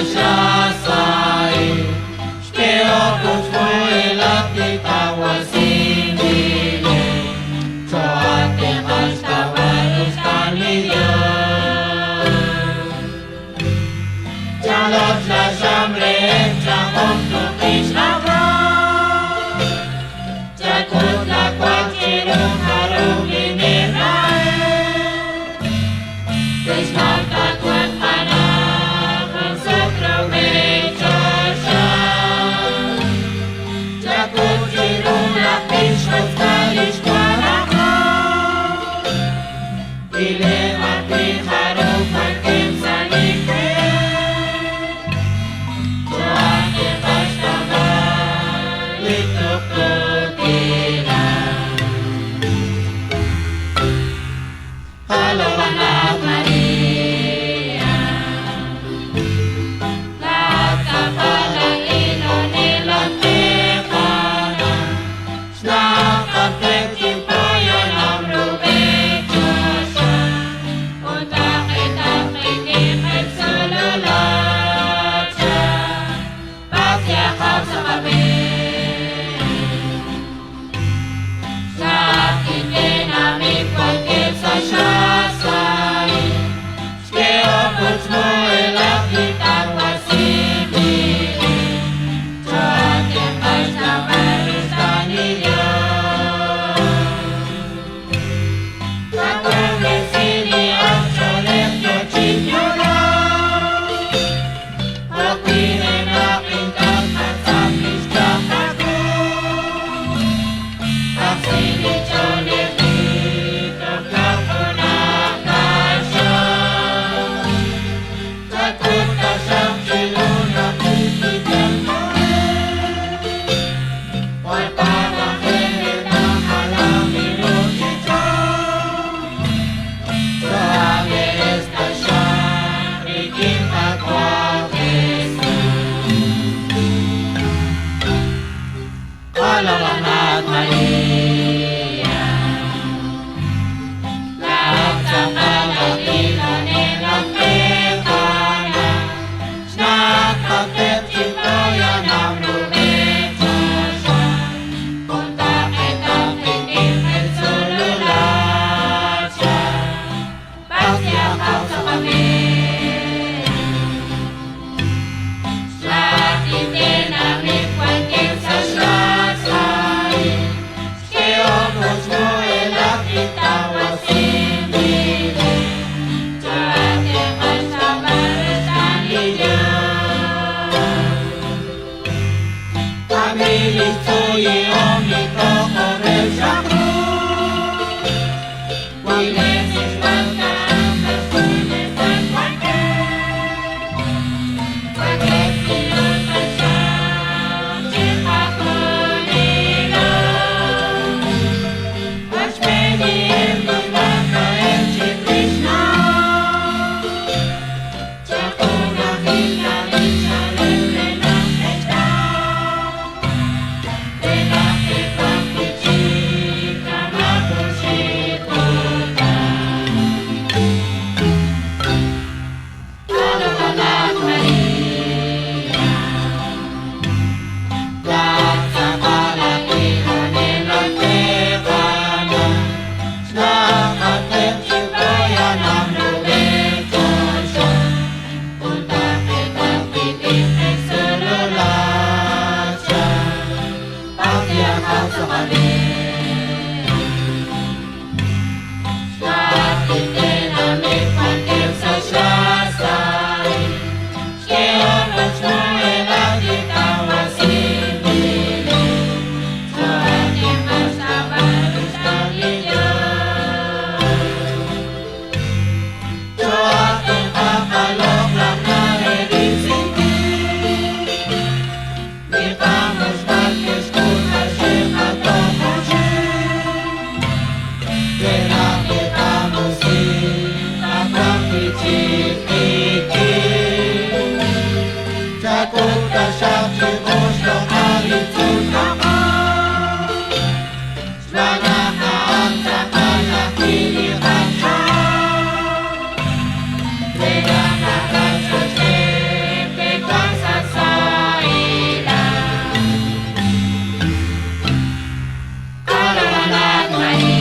Shasai, Shkeokut Moelat Nitawasimile, Choate Hashtavarus Tanilyo, Jalot Lashamre, Chahom Tukish Navra, Jakut Lakwat Chirum Harum Inirae, Krishnam Takwat Hanam, Sukrume Chosha, Jakut Chirum Lakish Mutkalish Kwanakra, Ile Matri Harum Hakim Sanikre, Choate Hashtavar Lituk Kutila. Hello, Anak Maria, lahat sa palang ilon tekana, snakatek timpoyan ang rubechosya, utakit ang pinipit sululat siya, pagyakap sa kabit. Sa akin dinamit pagkip sa Shasai, Shkeokut Moelat Nitawasimile, Choate Hashtavarus Tanilyo, Kakome Sili Absolet Yochinyura, Okine Napintak at Sapis Chakaku, Aksili Choletit at Kapunakasya, Jakut Kasyam Chilunam Titibyan Moe, Oy Pagakene na Halamin Uchicha, Soage Estasya, Rikim Takwakesa. Alam Anak Maria, lahat sa palang ilon tekana, snakatek timpoyan ang rubechosya, utakit ang pinipit sululat siya, pagyakap sa kabit. Sa akin dinamit pagkip sa Shasai, Shkeokut Moelat Nitawasimile, Choate Hashtavarus Tanilyo, Kamilis Tsuyi Om Nitoko Reshaku, Wilesis Mantam Kasunis at Pagket, Pagket Siyot Pasyam Chikakunilo, Vashmeni Embumaka Enchi Krishna, Chakuna Hila Vichalem Lenam Echta, Tenaki Pakichita Makushikuta. Hello, Anak Maria, lahat sa palang ilon tekana, snakatek timpoyan ang rubechosya, utakit ang pinipit sululat siya, pagyakap sa kabit. Sa akin dinamit pagkip sa Shasai, Shkeokut Moelat Nitawasimile, Choate Hashtavarus Tanilyo, Choate Kapaloklak na Erisindi, Nitamos Bakis Kut Hashem Hatokoshim, Tenakitamusin Akakichikiki, Jakut Kasyam Chikosh Lokalitzut Kama, Slanakhaan sa Kalakilihan siya, Tenakatan sa Shem Ay,